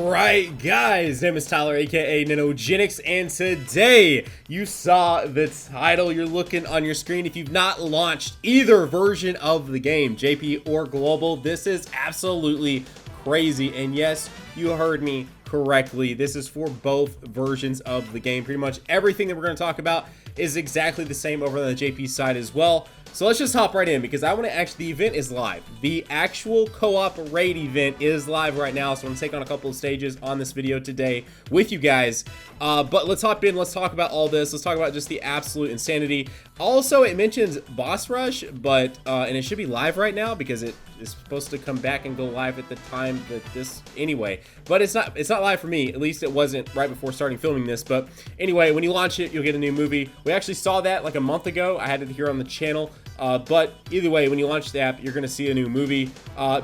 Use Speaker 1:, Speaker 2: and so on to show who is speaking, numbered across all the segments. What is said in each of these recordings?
Speaker 1: Alright guys, name is Tyler aka Nanogenix, and today you saw the title you're looking on your screen. If you've not launched either version of the game, JP or Global, this is absolutely crazy. And yes, you heard me correctly, this is for both versions of the game. Pretty much everything that we're going to talk about is exactly the same over on the JP side as well. So let's just hop right in, because I want to actually, the event is live. The actual co-op raid event is live right now, so I'm going to take on a couple of stages on this video today with you guys. But let's hop in, let's talk about all this. Let's talk about just the absolute insanity. Also, it mentions boss rush, but and it should be live right now because it is supposed to come back and go live at the time that this, anyway. But it's not live for me. At least it wasn't right before starting filming this. But anyway, when you launch it, you'll get a new movie. We actually saw that like a month ago. I had it here on the channel. But either way, when you launch the app, you're going to see a new movie.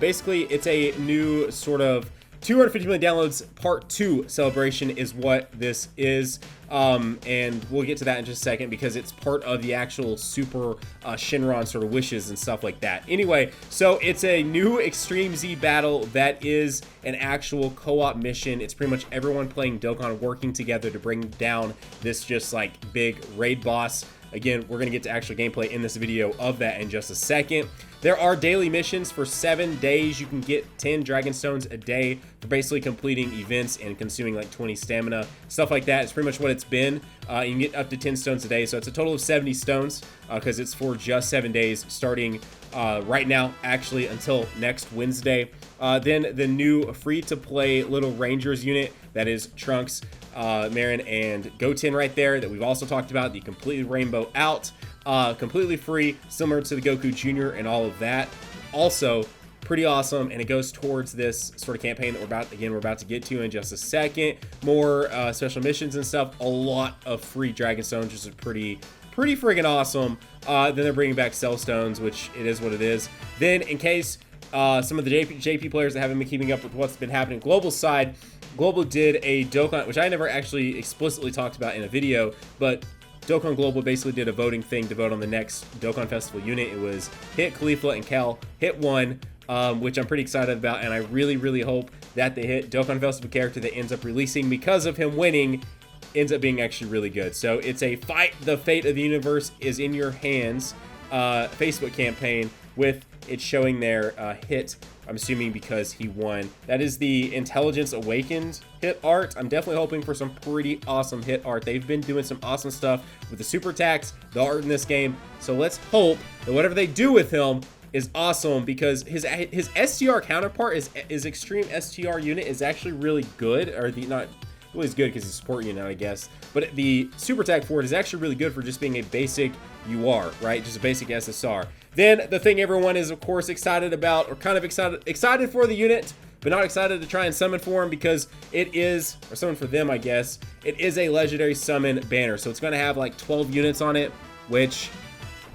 Speaker 1: Basically, it's a new sort of 250 million downloads part 2 celebration is what this is. And we'll get to that in just a second because it's part of the actual Super Shinron sort of wishes and stuff like that. Anyway, so it's a new Extreme Z battle that is an actual co-op mission. It's pretty much everyone playing Dokkan working together to bring down this just like big raid boss. Again, we're going to get to actual gameplay in this video of that in just a second. There are daily missions for 7 days. You can get 10 Dragon Stones a day for basically completing events and consuming like 20 stamina, stuff like that. It's pretty much what it's been. You can get up to 10 stones a day, so it's a total of 70 stones because it's for just 7 days starting right now, actually, until next Wednesday. Then the new free-to-play Little Rangers unit, that is Trunks, Marin, and Goten right there, that we've also talked about, the completely rainbow out, completely free, similar to the Goku Jr. and all of that. Also pretty awesome, and it goes towards this sort of campaign that we're about to get to in just a second. More special missions and stuff, a lot of free Dragon Stones, which is pretty friggin' awesome. Then they're bringing back Cell Stones, which it is what it is. Then in case some of the JP players that haven't been keeping up with what's been happening Global side, Global did a Dokkan, which I never actually explicitly talked about in a video, but Dokkan Global basically did a voting thing to vote on the next Dokkan Festival unit. It was Hit, Khalifa, and Kel. Hit won, which I'm pretty excited about, and I really hope that the Hit Dokkan Festival character that ends up releasing because of him winning ends up being actually really good. So it's a Fight the Fate of the Universe is in your hands Facebook campaign with it showing their Hit, I'm assuming because he won. That is the Intelligence Awakened Hit art. I'm definitely hoping for some pretty awesome Hit art. They've been doing some awesome stuff with the super attacks, the art in this game. So let's hope that whatever they do with him is awesome, because his STR counterpart is Extreme STR unit is actually really good, or the not really good because it's a support unit, I guess. But the super attack for it is actually really good for just being a basic UR, right? Just a basic SSR. Then the thing everyone is of course excited about, or kind of excited for the unit, but not excited to try and summon for him, because it is, or summon for them, I guess. It is a legendary summon banner, so it's going to have like 12 units on it, which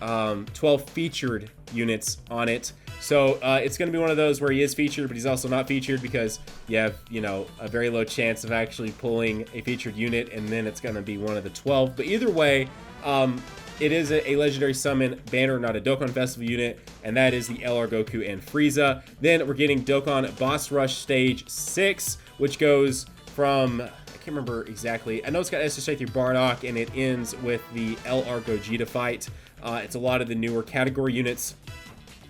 Speaker 1: 12 featured units on it. So it's going to be one of those where he is featured, but he's also not featured, because you have, you know, a very low chance of actually pulling a featured unit, and then it's going to be one of the 12. But either way, it is a legendary summon banner, not a Dokkan Festival unit, and that is the LR Goku and Frieza. Then we're getting Dokkan Boss Rush Stage 6, which goes from, I can't remember exactly, I know it's got SSJ through Bardock, and it ends with the LR Gogeta fight. It's a lot of the newer category units,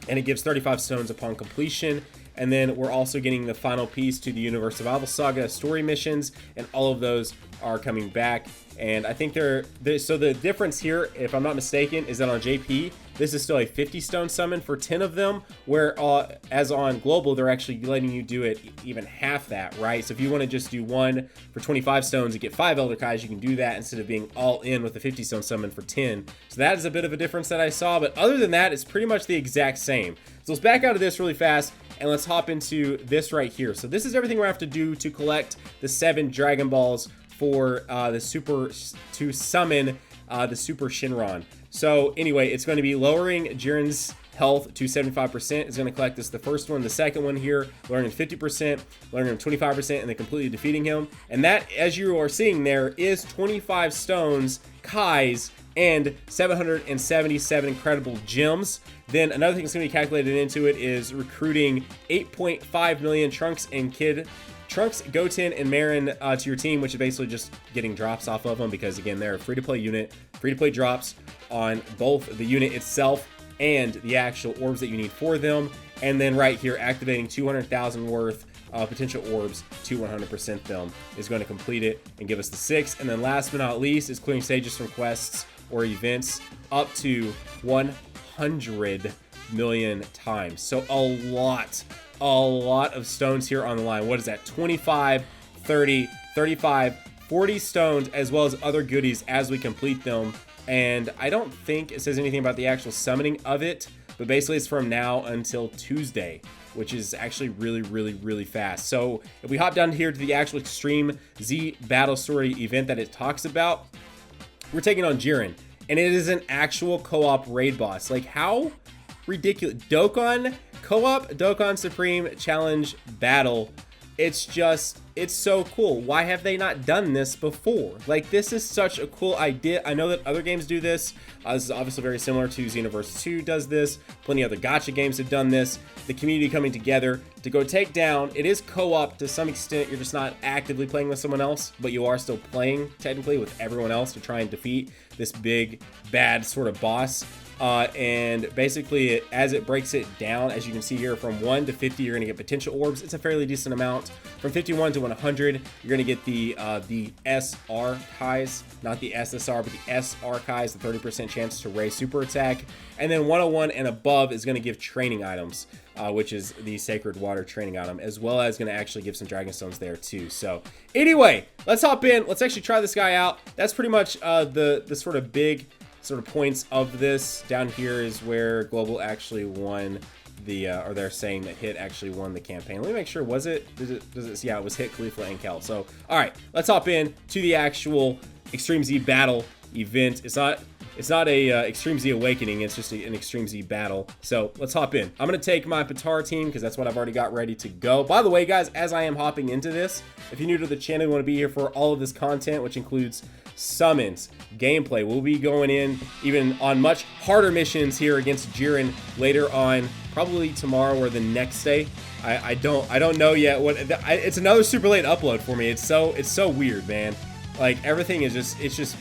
Speaker 1: and it gives 35 stones upon completion. And then we're also getting the final piece to the Universe Survival Saga story missions, and all of those are coming back. And I think so the difference here, if I'm not mistaken, is that on JP, this is still a 50 stone summon for 10 of them, where as on Global, they're actually letting you do it even half that, right? So if you want to just do one for 25 stones and get 5 Elder Kais, you can do that instead of being all in with the 50 stone summon for 10. So that is a bit of a difference that I saw, but other than that, it's pretty much the exact same. So let's back out of this really fast, and let's hop into this right here. So this is everything we have to do to collect the 7 Dragon Balls for to summon the Super Shinron. So anyway, it's going to be lowering Jiren's health to 75%. It's going to collect this, the first one. The second one here, lowering him 50%, lowering him 25%, and then completely defeating him. And that, as you are seeing there, is 25 stones, Kais, and 777 incredible gems. Then another thing that's going to be calculated into it is recruiting 8.5 million Trunks and Kid Trunks, Goten, and Marin to your team, which is basically just getting drops off of them because, again, they're a free-to-play unit, free-to-play drops on both the unit itself and the actual orbs that you need for them. And then right here, activating 200,000 worth potential orbs to 100% them is going to complete it and give us the 6. And then last but not least is clearing stages from quests or events up to 100 million times. So a lot of stones here on the line. What is that? 25, 30, 35, 40 stones, as well as other goodies as we complete them. And I don't think it says anything about the actual summoning of it, but basically it's from now until Tuesday, which is actually really fast. So if we hop down here to the actual Extreme Z Battle Story event that it talks about, we're taking on Jiren, and it is an actual co-op raid boss. Like, how ridiculous. Dokkan co-op Dokkan Supreme Challenge Battle. It's so cool. Why have they not done this before? Like, this is such a cool idea. I know that other games do this. This is obviously very similar to Xenoverse 2 does this. Plenty of other gacha games have done this. The community coming together to go take down. It is co-op to some extent. You're just not actively playing with someone else, but you are still playing technically with everyone else to try and defeat this big, bad sort of boss. And basically, as it breaks it down, as you can see here, from 1 to 50, you're going to get potential orbs. It's a fairly decent amount. From 51 to 100, you're going to get the SR Kais, not the SSR, but the SR Kais, the 30% chance to raise super attack. And then 101 and above is going to give training items, which is the Sacred Water training item, as well as going to actually give some Dragon Stones there too. So anyway, let's hop in. Let's actually try this guy out. That's pretty much the sort of big points of this. Down here is where Global actually won the or they're saying that Hit actually won the campaign. Let me make sure. Was it? Does it? Yeah, it was Hit, Khalifa, and Kel. So all right, let's hop in to the actual Extreme Z Battle event. It's not a Extreme Z Awakening. It's just an Extreme Z Battle. So let's hop in. I'm gonna take my Patar team because that's what I've already got ready to go. By the way, guys, as I am hopping into this, if you're new to the channel, you want to be here for all of this content, which includes summons, gameplay. We'll be going in even on much harder missions here against Jiren later on, probably tomorrow or the next day. I don't know yet. It's another super late upload for me. It's so weird, man. Like, everything is just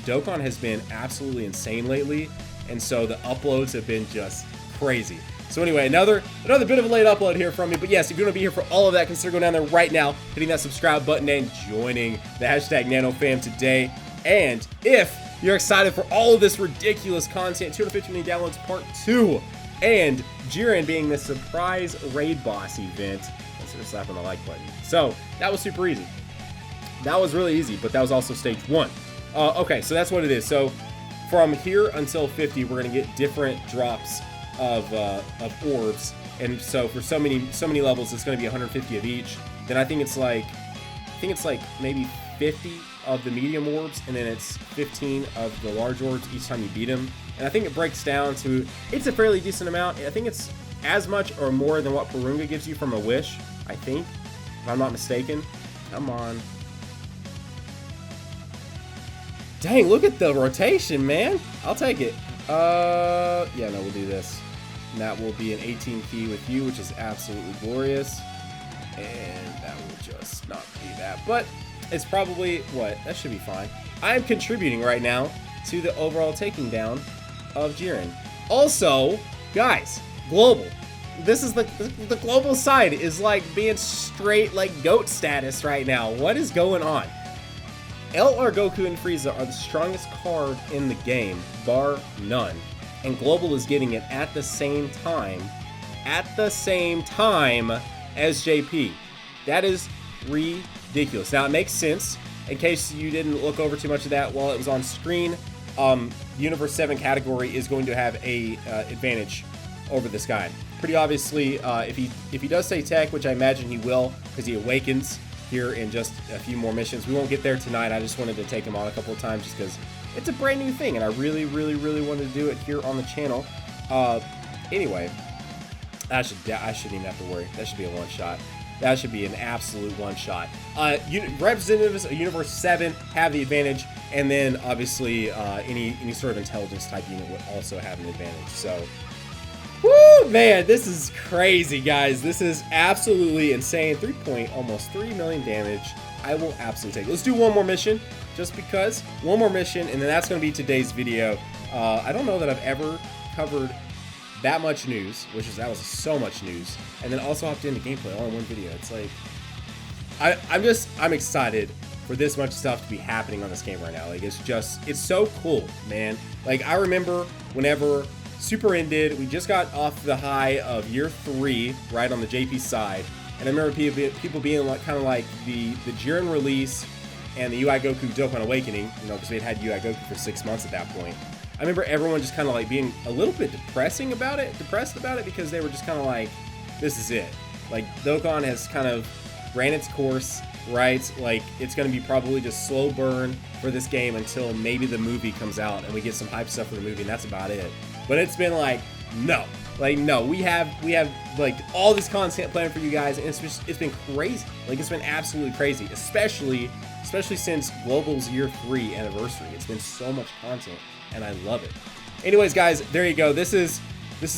Speaker 1: Dokkan has been absolutely insane lately, and so the uploads have been just crazy. So anyway, another bit of a late upload here from me. But yes, if you want to be here for all of that, consider going down there right now, hitting that subscribe button and joining the hashtag NanoFam today. And if you're excited for all of this ridiculous content, 250 million downloads part 2, and Jiren being the surprise raid boss event, consider slapping the like button. So that was super easy. That was really easy, but that was also stage 1. Okay, so that's what it is. So from here until 50, we're gonna get different drops of orbs, and so for so many levels, it's gonna be 150 of each. Then I think it's like maybe 50 of the medium orbs, and then it's 15 of the large orbs each time you beat them. And I think it breaks down to, it's a fairly decent amount. I think it's as much or more than what Purunga gives you from a wish, I think, if I'm not mistaken. Come on. Dang, look at the rotation, man. I'll take it. Yeah, no, we'll do this. And that will be an 18 key with you, which is absolutely glorious. And that will just not be that. But it's probably, what? That should be fine. I'm contributing right now to the overall taking down of Jiren. Also, guys, global. This is the global side is like being straight like GOAT status right now. What is going on? LR Goku and Frieza are the strongest card in the game, bar none. And Global is getting it at the same time as JP. That is ridiculous. Now, it makes sense. In case you didn't look over too much of that while it was on screen, Universe 7 category is going to have a advantage over this guy. Pretty obviously, if he does say tech, which I imagine he will, because he awakens here in just a few more missions. We won't get there tonight. I just wanted to take him on a couple of times just because it's a brand new thing, and I really wanted to do it here on the channel. Anyway, I shouldn't even have to worry. That should be a one-shot. That should be an absolute one-shot. Representatives of Universe 7 have the advantage, and then obviously any sort of intelligence type unit would also have an advantage. So, woo, Man, this is crazy, guys. This is absolutely insane. Almost 3 million damage. I will absolutely take it. Let's do one more mission, just because. One more mission, and then that's going to be today's video. I don't know that I've ever covered that much news, that was so much news, and then also hopped into gameplay all in one video. It's like, I'm excited for this much stuff to be happening on this game right now. Like, it's so cool, man. Like, I remember whenever Super ended, we just got off the high of year 3, right on the JP side, and I remember people being like, kind of like the JIREN release and the UI Goku Dokkan Awakening, you know, because we had UI Goku for 6 months at that point. I remember everyone just kind of like being a little bit depressed about it, because they were just kind of like, this is it. Like, Dokkan has kind of ran its course, right? Like, it's going to be probably just slow burn for this game until maybe the movie comes out and we get some hype stuff for the movie, and that's about it. But it's been like, no, we have like all this content planned for you guys, and it's been crazy. Like, it's been absolutely crazy, especially since Global's year 3 anniversary. It's been so much content, and I love it. Anyways, guys, there you go. This is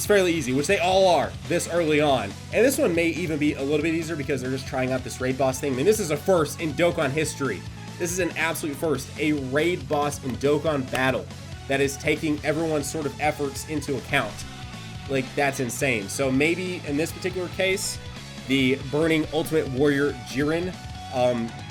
Speaker 1: fairly easy, which they all are this early on. And this one may even be a little bit easier because they're just trying out this raid boss thing. I mean, this is a first in Dokkan history. This is an absolute first, a raid boss in Dokkan battle that is taking everyone's sort of efforts into account. Like, that's insane. So maybe in this particular case, the Burning Ultimate Warrior JIREN,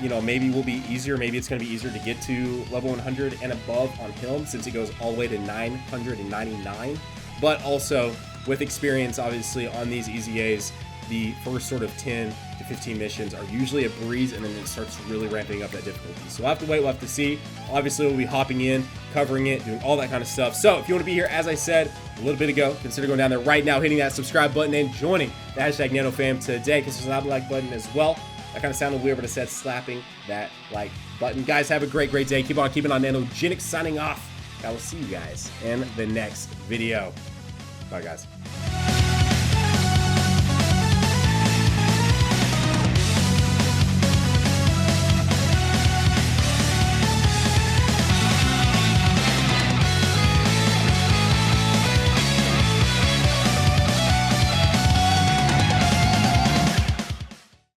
Speaker 1: you know, maybe will be easier. Maybe it's going to be easier to get to level 100 and above on him, since he goes all the way to 999. But also, with experience, obviously, on these EZAs, the first sort of 10 to 15 missions are usually a breeze, and then it starts really ramping up that difficulty. So we'll have to wait, we'll have to see. Obviously, we'll be hopping in, covering it, doing all that kind of stuff. So if you want to be here, as I said a little bit ago, consider going down there right now, hitting that subscribe button, and joining the hashtag NanoFam today, because there's an like button as well. That kind of sounded weird, but it said slapping that like button. Guys, have a great day. Keep on keeping on. Nanogenix signing off. I will see you guys in the next video. Bye, guys.